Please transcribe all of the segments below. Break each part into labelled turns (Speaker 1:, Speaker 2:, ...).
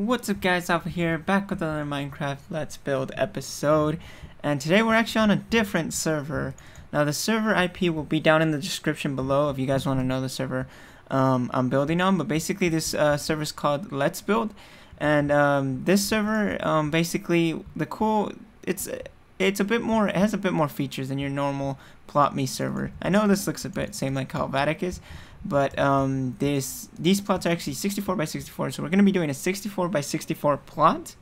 Speaker 1: What's up guys, Alpha here, back with another Minecraft Let's Build episode, and today we're actually on a different server. Now the server IP will be down in the description below if you guys want to know the server I'm building on, but basically this server is called Let's Build, and this server basically it's a bit more, it has a bit more features than your normal Plot Me server. I know this looks a bit same like how Vatic is, but these plots are actually 64 by 64, so we're going to be doing a 64 by 64 plot,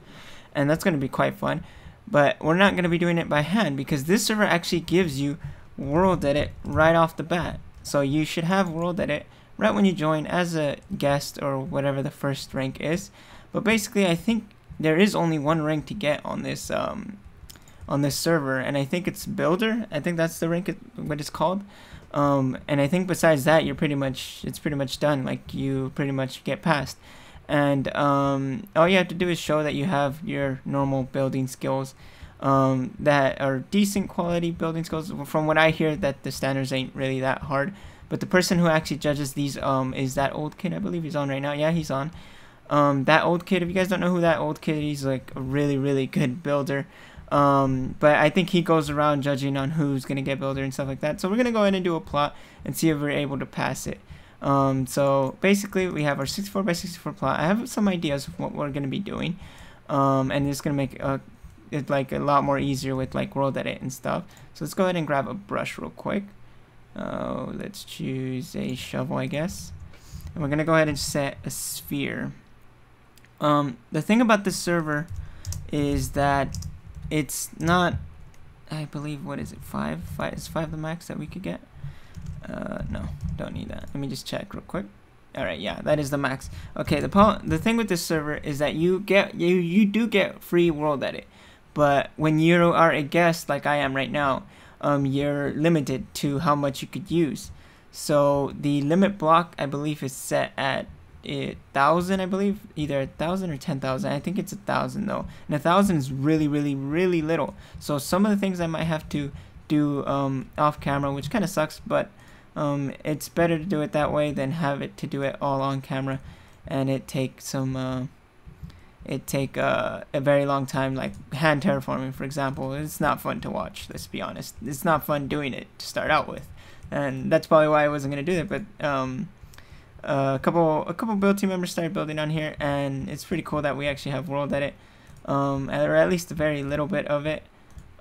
Speaker 1: and that's going to be quite fun. But we're not going to be doing it by hand because this server actually gives you world edit right off the bat. So you should have world edit right when you join as a guest or whatever the first rank is. But basically I think there is only one rank to get on this server, and I think it's builder. I think that's the rank, what it's called. And I think besides that, it's pretty much done. Like, you pretty much get past, and all you have to do is show that you have your normal building skills, that are decent quality building skills. From what I hear, that the standards ain't really that hard. But the person who actually judges these is that old kid. I believe he's on right now. Yeah, he's on. That old kid. If you guys don't know who that old kid is, he's like a really good builder. But I think he goes around judging on who's gonna get builder and stuff like that. So we're gonna go ahead and do a plot and see if we're able to pass it. So basically we have our 64 by 64 plot. I have some ideas of what we're gonna be doing, and it's gonna make it like a lot more easier with like world edit and stuff. So let's go ahead and grab a brush real quick. Let's choose a shovel, I guess, and we're gonna go ahead and set a sphere. The thing about this server is that it's not, I believe, what is it, 5? Is 5 the max that we could get? No, don't need that. Let me just check real quick. Alright, yeah, that is the max. Okay, the thing with this server is that you do get free world edit, but when you are a guest like I am right now, you're limited to how much you could use. So the limit block, I believe, is set at 1,000, I believe, either 1,000 or 10,000. I think it's 1,000 though, and 1,000 is really little. So some of the things I might have to do off camera, which kind of sucks, but it's better to do it that way than have it to do it all on camera, and it take a very long time, like hand terraforming, for example. It's not fun to watch. Let's be honest, it's not fun doing it to start out with, and that's probably why I wasn't gonna do it. But a couple build team members started building on here, and it's pretty cool that we actually have world edit, or at least a very little bit of it.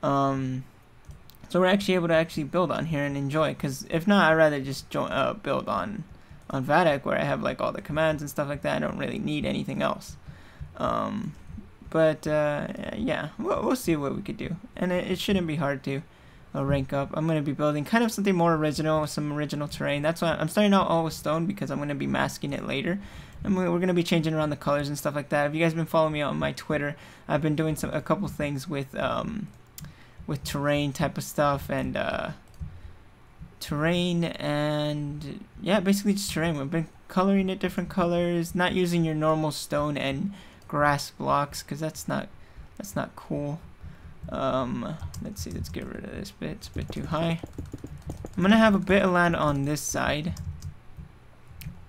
Speaker 1: So we're actually able to build on here and enjoy. Because if not, I'd rather just build on Vatic, where I have like all the commands and stuff like that. I don't really need anything else. Yeah, we'll see what we could do, and it shouldn't be hard to rank up. I'm going to be building kind of something more original, with some original terrain. That's why I'm starting out all with stone, because I'm going to be masking it later, and we're going to be changing around the colors and stuff like that. If you guys been following me on my Twitter, I've been doing a couple things with terrain type of stuff, and yeah, basically just terrain. We've been coloring it different colors, not using your normal stone and grass blocks, because that's not cool. Let's see, let's get rid of this bit. It's a bit too high. I'm gonna have a bit of land on this side,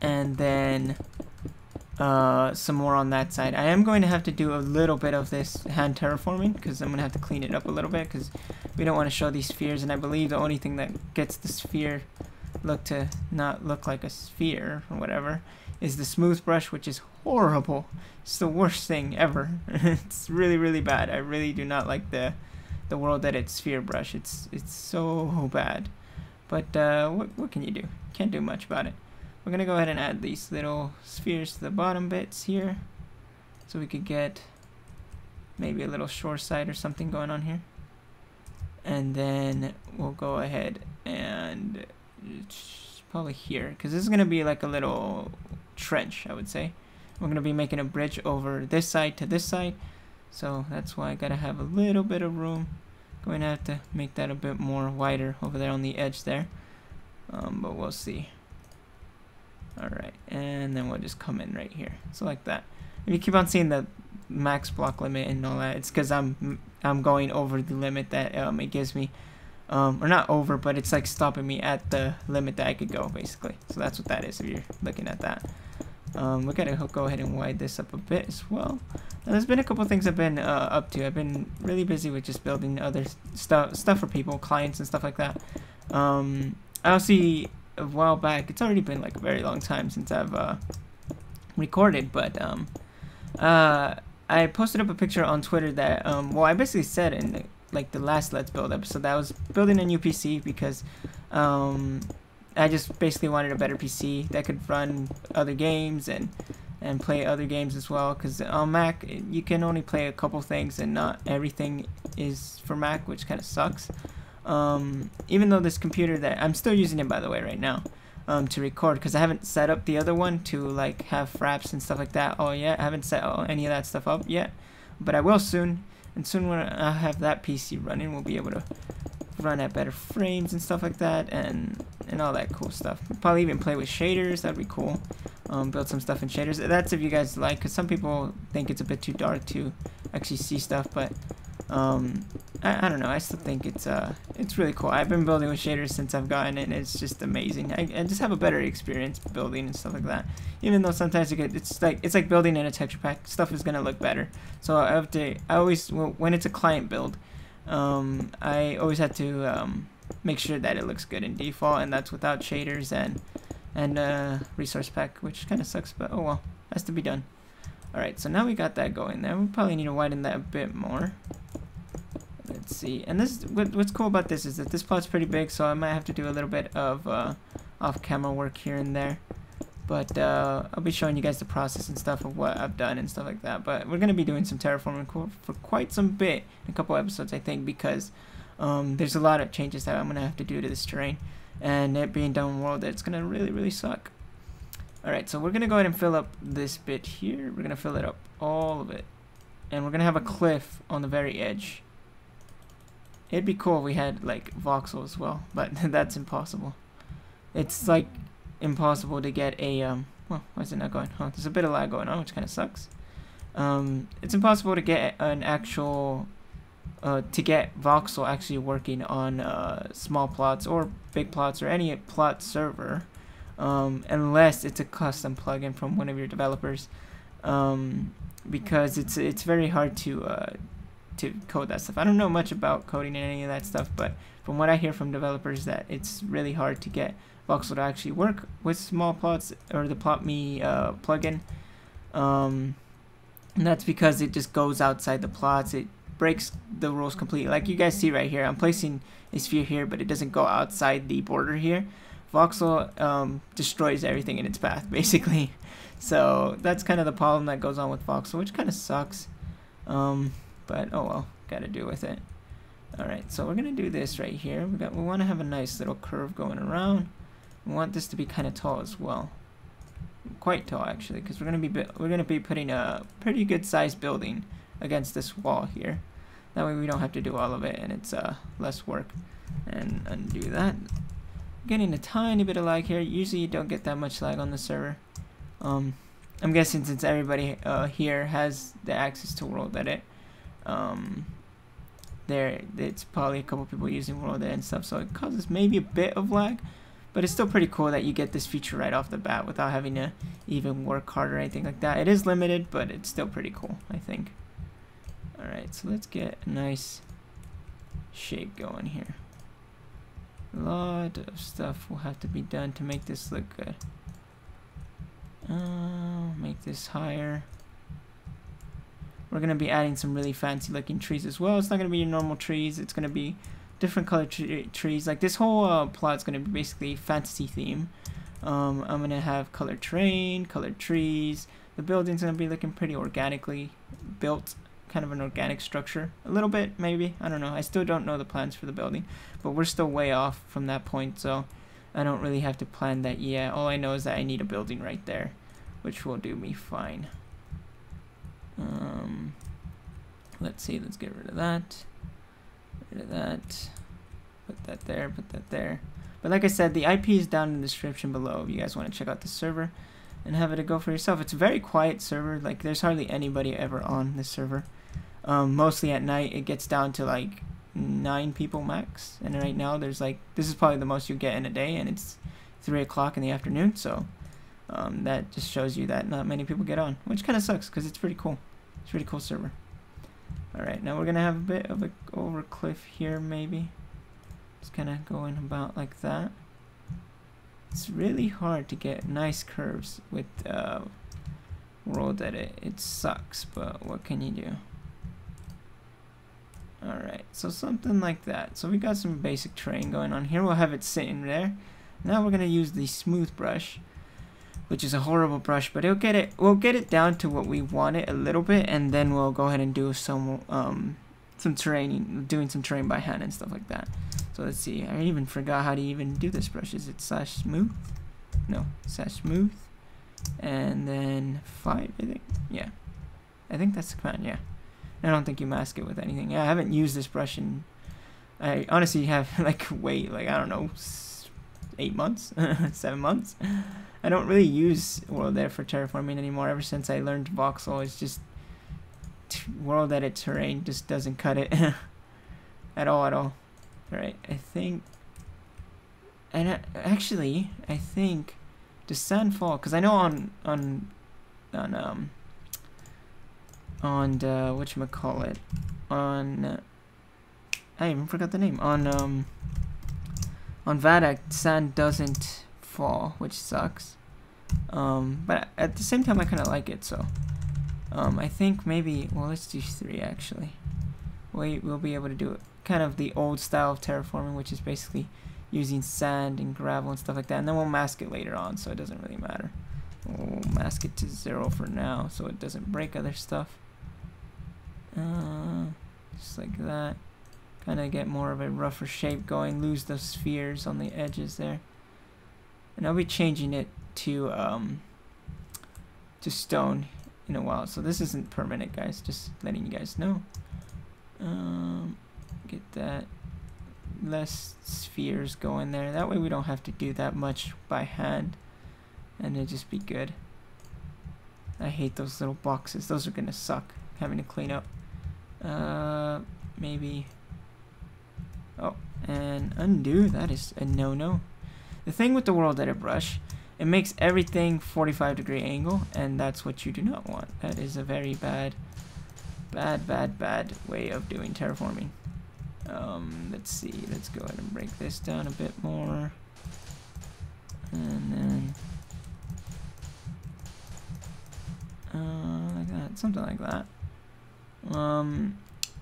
Speaker 1: and then some more on that side. I am going to have to do a little bit of this hand terraforming, because I'm gonna have to clean it up a little bit, because we don't want to show these spheres, and I believe the only thing that gets the sphere not look like a sphere or whatever is the smooth brush, which is horrible. It's the worst thing ever. It's really bad. I really do not like the world edit sphere brush. It's so bad. But what can you do? Can't do much about it. We're gonna go ahead and add these little spheres to the bottom bits here, so we could get maybe a little shore side or something going on here. And then we'll go ahead and probably here, because this is gonna be like a little trench, I would say. We're gonna be making a bridge over this side to this side, so that's why I gotta have a little bit of room. Going to have to make that a bit more wider over there on the edge there, but we'll see. Alright, and then we'll just come in right here, so like that. If you keep on seeing the max block limit and all that, it's because I'm going over the limit that it gives me, or not over, but it's like stopping me at the limit that I could go, basically. So that's what that is if you're looking at that. We gotta go ahead and widen this up a bit as well. Now, there's been a couple things I've been up to. I've been really busy with just building other stuff for people, clients and stuff like that. I'll see a while back. It's already been like a very long time since I've recorded, but I posted up a picture on Twitter that well, I basically said in the last Let's Build episode that I was building a new PC because I just basically wanted a better PC that could run other games and play other games as well, because on Mac you can only play a couple things and not everything is for Mac, which kind of sucks. Even though this computer that I'm still using it, by the way, right now to record, because I haven't set up the other one to like have fraps and stuff like that yet. I haven't set any of that stuff up yet, but I will soon. And soon when I have that PC running, we'll be able to run at better frames and stuff like that, and all that cool stuff. Probably even play with shaders. That'd be cool. Build some stuff in shaders. That's if you guys like, because some people think it's a bit too dark to actually see stuff, but I don't know. I still think it's really cool. I've been building with shaders since I've gotten it, and it's just amazing. I just have a better experience building and stuff like that. Even though sometimes it's like building in a texture pack. Stuff is gonna look better. So I always, when it's a client build, I always have to make sure that it looks good in default, and that's without shaders and resource pack, which kind of sucks, but oh well, has to be done. Alright, so now we got that going there. We probably need to widen that a bit more. Let's see. And this, what's cool about this is that this plot's pretty big, so I might have to do a little bit of off-camera work here and there. But I'll be showing you guys the process and stuff of what I've done and stuff like that. But we're going to be doing some terraforming for quite some bit in a couple episodes, I think, because there's a lot of changes that I'm going to have to do to this terrain. And it being done world, it's going to really, really suck. Alright, so we're going to go ahead and fill up this bit here. We're going to fill it up, all of it. And we're going to have a cliff on the very edge. It'd be cool if we had, like, voxel as well, but that's impossible. It's, like, impossible to get a, well, why is it not going? Oh, there's a bit of lag going on, which kind of sucks. It's impossible to get an actual, to get voxel actually working on small plots or big plots or any plot server. Unless it's a custom plugin from one of your developers, because it's very hard to code that stuff. I don't know much about coding any of that stuff, but from what I hear from developers, that it's really hard to get voxel to actually work with small plots or the Plot.me plugin, and that's because it just goes outside the plots. It breaks the rules completely. Like you guys see right here, I'm placing a sphere here, but it doesn't go outside the border here. Voxel destroys everything in its path, basically. So that's kind of the problem that goes on with voxel, which kind of sucks. But oh well, gotta deal with it. Alright, so we're gonna do this right here. We want to have a nice little curve going around. We want this to be kind of tall as well, quite tall actually, because we're gonna be putting a pretty good sized building against this wall here. That way we don't have to do all of it, and it's less work. And undo that. Getting a tiny bit of lag here. Usually you don't get that much lag on the server. I'm guessing since everybody here has the access to World Edit, it's probably a couple people using World Edit and stuff, so it causes maybe a bit of lag, but it's still pretty cool that you get this feature right off the bat without having to even work hard or anything like that. It is limited, but it's still pretty cool, I think. Alright, so let's get a nice shape going here. A lot of stuff will have to be done to make this look good. Make this higher. We're going to be adding some really fancy looking trees as well. It's not going to be your normal trees. It's going to be different colored trees. Like this whole plot is going to be basically fantasy theme. I'm going to have colored terrain, colored trees. The building's going to be looking pretty organically built. Kind of an organic structure, a little bit maybe, I don't know. I still don't know the plans for the building, but we're still way off from that point, so I don't really have to plan that yet. All I know is that I need a building right there, which will do me fine. Let's see, let's get rid of that, put that there, put that there. But like I said, the IP is down in the description below if you guys want to check out the server and have it a go for yourself. It's a very quiet server. Like there's hardly anybody ever on this server. Mostly at night it gets down to like 9 people max, and right now there's like, this is probably the most you get in a day, and it's 3 o'clock in the afternoon, so That just shows you that not many people get on, which kind of sucks because it's pretty cool. It's a pretty cool server. Alright, now we're gonna have a bit of a over cliff here, maybe. Just kind of going about like that. It's really hard to get nice curves with World Edit. It sucks, but what can you do? Alright, so something like that. So we got some basic terrain going on here. We'll have it sitting there. Now we're gonna use the smooth brush, which is a horrible brush, but we'll get it down to what we want it a little bit, and then we'll go ahead and do some terrain, doing some terrain by hand and stuff like that. So let's see. I even forgot how to even do this brush. Is it /smooth? No, /smooth, and then 5, I think. Yeah, I think that's the command. Yeah. I don't think you mask it with anything. Yeah, I haven't used this brush in, I honestly have like I don't know, 8 months, 7 months. I don't really use World Edit for terraforming anymore. Ever since I learned voxel, it's just World Edit terrain just doesn't cut it at all. Alright, I think, and actually I think does sand fall? Because I know on whatchamacallit, on I even forgot the name, on Vadak, sand doesn't fall, which sucks, but at the same time I kind of like it. So I think maybe, well, let's do 3 actually. We'll be able to do it kind of the old style of terraforming, which is basically using sand and gravel and stuff like that, and then we'll mask it later on, so it doesn't really matter. We'll mask it to 0 for now so it doesn't break other stuff. Just like that. Kind of get more of a rougher shape going, lose those spheres on the edges there. And I'll be changing it to stone in a while. So this isn't permanent, guys, just letting you guys know. Get that less spheres going there. That way we don't have to do that much by hand, and it'll just be good. I hate those little boxes. Those are gonna suck, having to clean up. Maybe. Oh, and undo. That is a no-no. The thing with the World Edit brush, it makes everything 45-degree angle, and that's what you do not want. That is a very bad way of doing terraforming. Let's see. Let's go ahead and break this down a bit more, and then like that, something like that.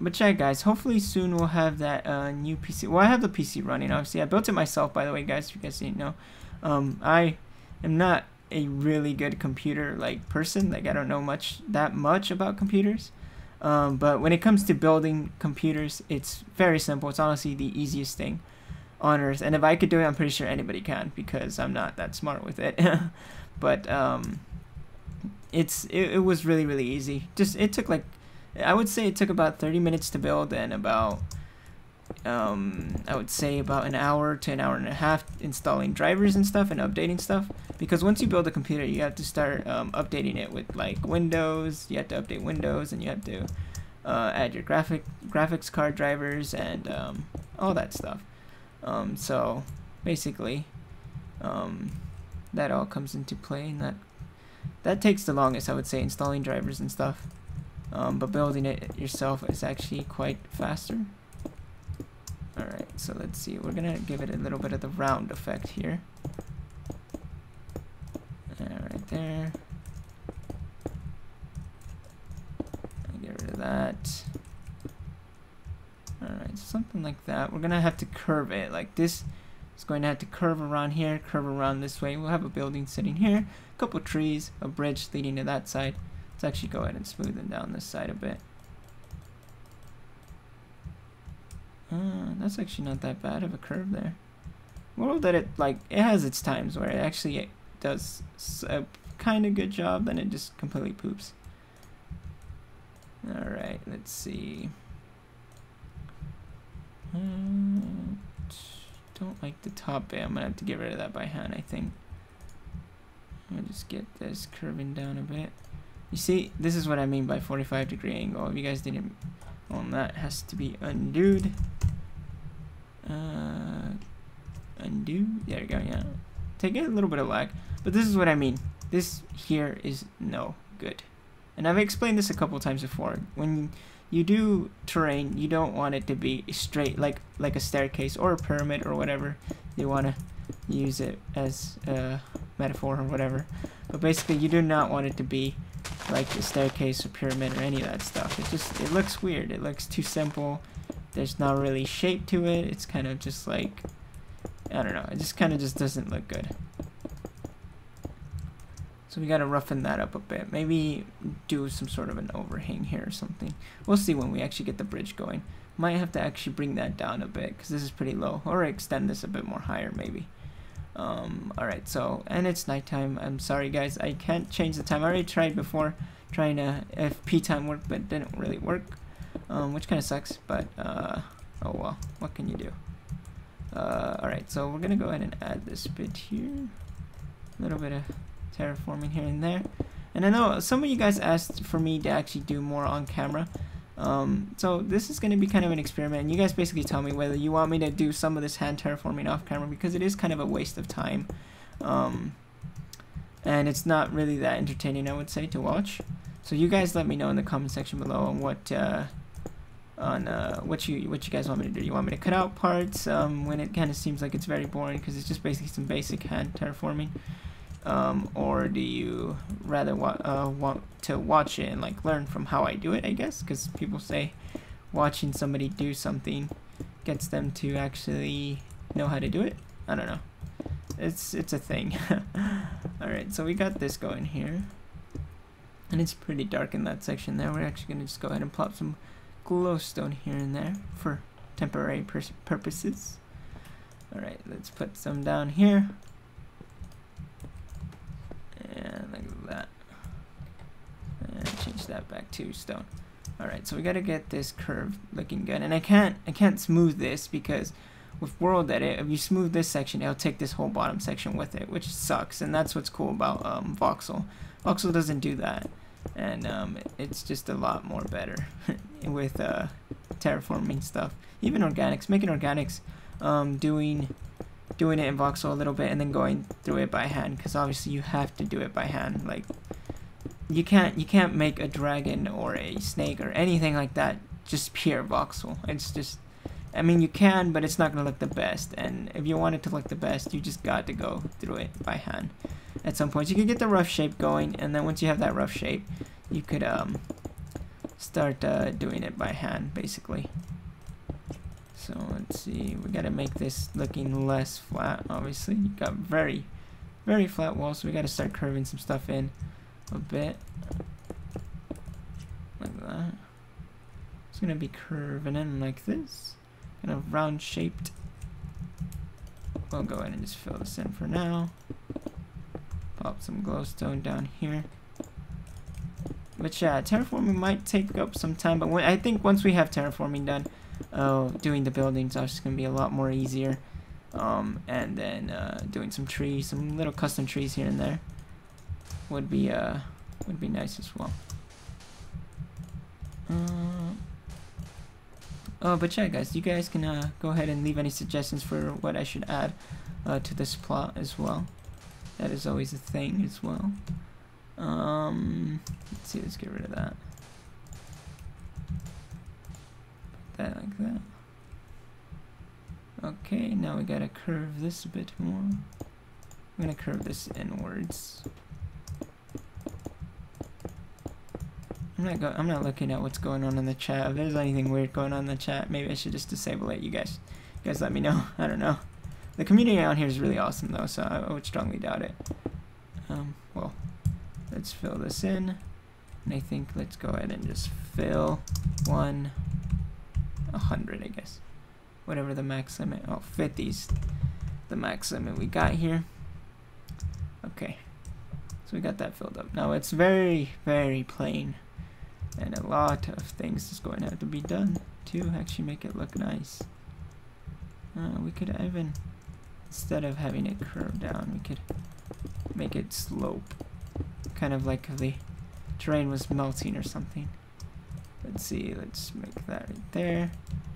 Speaker 1: But yeah, guys, hopefully soon we'll have that new PC. Well, I have the PC running, obviously. I built it myself, by the way, guys, if you guys didn't know. I am not a really good computer person. Like, I don't know that much about computers. But when it comes to building computers, it's very simple. It's honestly the easiest thing on earth. And if I could do it, I'm pretty sure anybody can, because I'm not that smart with it. But it was really, really easy. It took I would say it took about 30 minutes to build, and about I would say about an hour to an hour and a half installing drivers and stuff and updating stuff. Because once you build a computer, you have to start updating it with Windows. You have to update Windows, and you have to add your graphics card drivers and all that stuff. So basically, that all comes into play, and that takes the longest, I would say, installing drivers and stuff. But building it yourself is actually quite faster. Alright, so let's see. We're gonna give it a little bit of the round effect here. Right there. Get rid of that. Alright, something like that. We're gonna have to curve it. Like this is going to have to curve around here, curve around this way. We'll have a building sitting here, a couple trees, a bridge leading to that side. Let's actually go ahead and smoothen down this side a bit. That's actually not that bad of a curve there. World Edit, it has its times where it actually does a kind of good job, then it just completely poops. Alright, let's see. Don't like the top bit. I'm gonna have to get rid of that by hand, I think. I'm gonna just get this curving down a bit. You see, this is what I mean by 45-degree angle. If you guys didn't, that has to be undoed. Undo. There we go. Yeah, take a little bit of lag, but this is what I mean. this here is no good. And I've explained this a couple times before. When you do terrain, you don't want it to be straight like a staircase or a pyramid or whatever you want to use it as a metaphor or whatever. But basically, you do not want it to be like a staircase or pyramid or any of that stuff. It looks weird. It looks too simple. There's not really shape to it. It's kind of just like, I don't know. It just kind of just doesn't look good. So we gotta roughen that up a bit. Maybe do some sort of an overhang here or something. We'll see when we actually get the bridge going. Might have to actually bring that down a bit because this is pretty low, or extend this a bit more higher maybe. Alright, so, and it's nighttime. I'm sorry guys, I can't change the time. I already tried before trying to FP time work, but it didn't really work, which kind of sucks, but oh well, what can you do? Alright, so we're gonna go ahead and add this bit here, a little bit of terraforming here and there. And I know some of you guys asked for me to actually do more on camera, so this is going to be kind of an experiment, and you guys basically tell me whether you want me to do some of this hand terraforming off camera, because it is kind of a waste of time, and it's not really that entertaining, I would say, to watch. So you guys let me know in the comment section below on what you guys want me to do. You want me to cut out parts when it kind of seems like it's very boring because it's just basically some basic hand terraforming, or do you rather want to watch it and like learn from how I do it, I guess, because people say watching somebody do something gets them to actually know how to do it. I don't know, it's a thing. Alright, so we got this going here, and it's pretty dark in that section there. We're actually gonna just go ahead and plop some glowstone here and there for temporary purposes. Alright, let's put some down here. And like that. And change that back to stone. Alright, so we gotta get this curve looking good. And I can't smooth this because with World Edit, if you smooth this section, it'll take this whole bottom section with it, which sucks. And that's what's cool about Voxel. Voxel doesn't do that. And it's just a lot more better with terraforming stuff. Even organics, making organics, doing it in Voxel a little bit and then going through it by hand, because obviously you have to do it by hand. Like you can't make a dragon or a snake or anything like that just pure Voxel. It's just, I mean, you can, but it's not gonna look the best, and if you want it to look the best, you just got to go through it by hand. At some point you can get the rough shape going, and then once you have that rough shape, you could start doing it by hand basically. So let's see, we gotta make this looking less flat. Obviously, you got very, very flat walls, so we gotta start curving some stuff in a bit, like that. It's gonna be curving in like this, kind of round shaped. We'll go ahead and just fill this in for now. Pop some glowstone down here. But yeah, terraforming might take up some time, but I think once we have terraforming done, doing the buildings are just gonna be a lot more easier, and then doing some trees, some little custom trees here and there would be nice as well. But yeah, guys, you guys can go ahead and leave any suggestions for what I should add to this plot as well. That is always a thing as well. Let's see, let's get rid of that. That like that. Okay, now we gotta curve this a bit more. I'm gonna curve this inwards. I'm not looking at what's going on in the chat. If there's anything weird going on in the chat, maybe I should just disable it. You guys let me know. I don't know. The community around here is really awesome though, so I would strongly doubt it. Well, let's fill this in, and I think let's go ahead and just fill 100, I guess. Whatever the max limit. Oh, 50's the max limit we got here. Okay, so we got that filled up. Now it's very, very plain, and a lot of things is going to have to be done to actually make it look nice. We could even, instead of having it curve down, we could make it slope, kind of like the terrain was melting or something. Let's see, let's make that right there.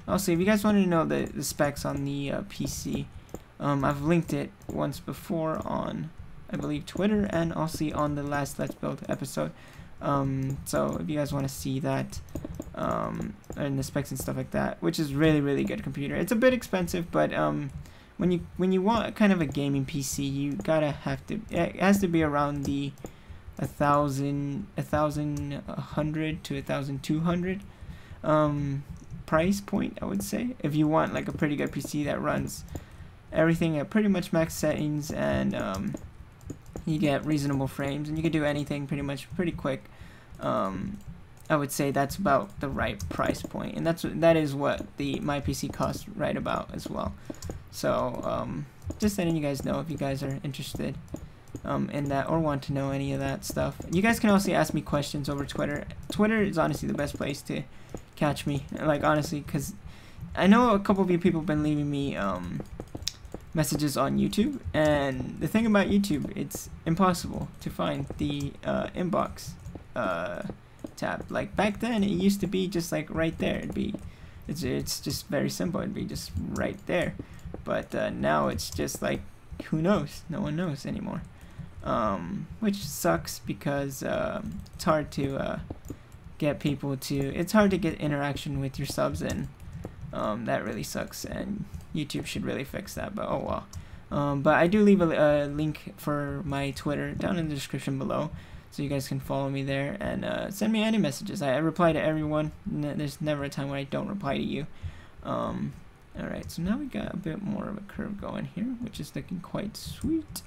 Speaker 1: Also, if you guys wanted to know the specs on the PC, I've linked it once before on I believe, Twitter, and also on the last Let's Build episode. So if you guys want to see that, and the specs and stuff like that, which is really good computer. It's a bit expensive, but when you want kind of a gaming PC, you gotta it has to be around the 1,100 to 1,200 price point, I would say, if you want like a pretty good PC that runs everything at pretty much max settings, and you get reasonable frames, and you can do anything pretty much pretty quick. I would say that's about the right price point, and that is what my PC costs right about as well. So just letting you guys know if you guys are interested in that or want to know any of that stuff. You guys can also ask me questions over Twitter. Twitter is honestly the best place to catch me, like, honestly, because I know a couple of you people have been leaving me messages on YouTube, and the thing about YouTube, it's impossible to find the inbox tab. Like back then, it used to be just like right there. It's just very simple. It'd be just right there. But now it's just like, who knows? No one knows anymore. Which sucks, because it's hard to get people to. It's hard to get interaction with your subs, and that really sucks. And YouTube should really fix that. But oh well. But I do leave a link for my Twitter down in the description below, so you guys can follow me there and send me any messages. I reply to everyone. There's never a time when I don't reply to you. Alright, so now we got a bit more of a curve going here, which is looking quite sweet.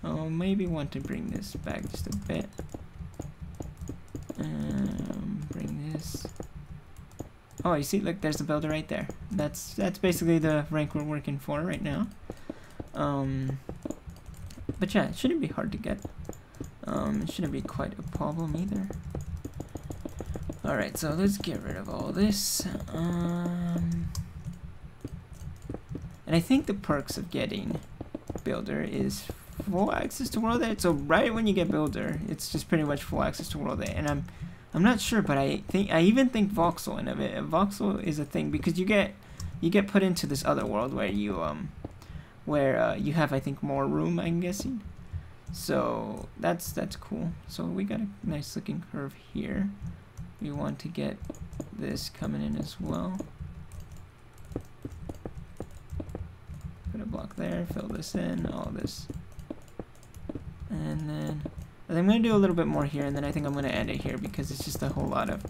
Speaker 1: Maybe want to bring this back just a bit. Bring this. Oh, you see, look, there's the builder right there. That's basically the rank we're working for right now. But yeah, it shouldn't be hard to get. It shouldn't be quite a problem either. Alright, so let's get rid of all this. And I think the perks of getting Builder is full access to World Edit. So right when you get Builder, it's just pretty much full access to World Edit. And I'm not sure, but I even think Voxel in of it. Voxel is a thing, because you get put into this other world where you you have, I think, more room, I'm guessing. So that's cool. So we got a nice looking curve here. We want to get this coming in as well. Put a block there, fill this in, all this. And then I'm going to do a little bit more here, and then I think I'm going to end it here, because it's just a whole lot of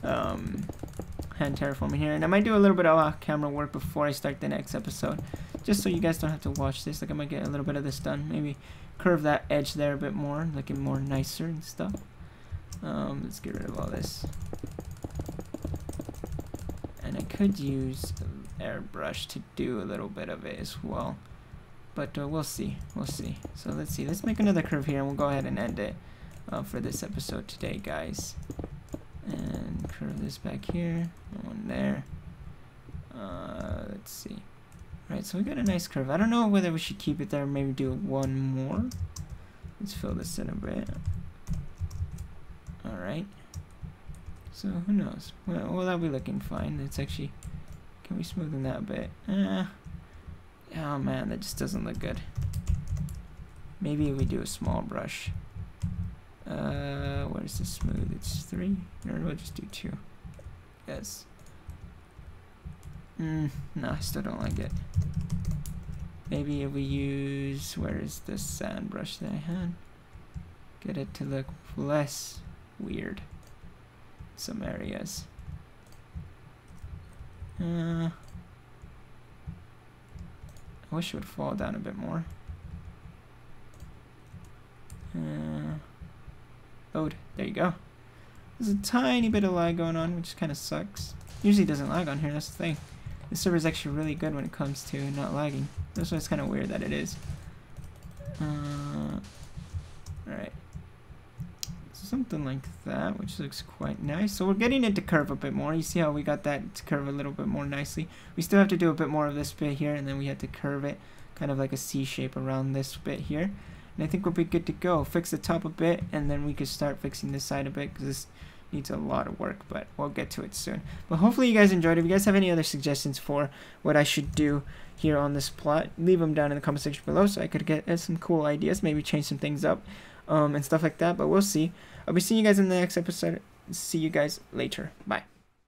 Speaker 1: hand terraforming here. And I might do a little bit of camera work before I start the next episode, just so you guys don't have to watch this. Like, I might get a little bit of this done, maybe curve that edge there a bit more, looking more nicer and stuff. Let's get rid of all this. And I could use airbrush to do a little bit of it as well, but we'll see. So let's see, let's make another curve here, and we'll go ahead and end it for this episode today, guys. And curve this back here, one there. Let's see. Right, so we got a nice curve. I don't know whether we should keep it there or maybe do one more. Let's fill this in a bit. Alright, so who knows? Well, that'll be looking fine. It's actually, can we smoothen that a bit? Oh man, that just doesn't look good. Maybe if we do a small brush. Where's the smooth? It's 3, or we'll just do 2. Yes. No, I still don't like it. Maybe if we use, where is the sand brush that I had? Get it to look less weird. Some areas. I wish it would fall down a bit more. Oh, there you go. There's a tiny bit of lag going on, which kind of sucks. Usually it doesn't lag on here, that's the thing. This server is actually really good when it comes to not lagging. That's why it's kind of weird that it is. Alright. So something like that, which looks quite nice. So we're getting it to curve a bit more. You see how we got that to curve a little bit more nicely. We still have to do a bit more of this bit here, and then we have to curve it kind of like a C shape around this bit here. And I think we'll be good to go. Fix the top a bit, and then we could start fixing this side a bit, because needs a lot of work, but we'll get to it soon. But hopefully you guys enjoyed. If you guys have any other suggestions for what I should do here on this plot, leave them down in the comment section below so I could get some cool ideas, maybe change some things up and stuff like that, but we'll see. I'll be seeing you guys in the next episode. See you guys later. Bye.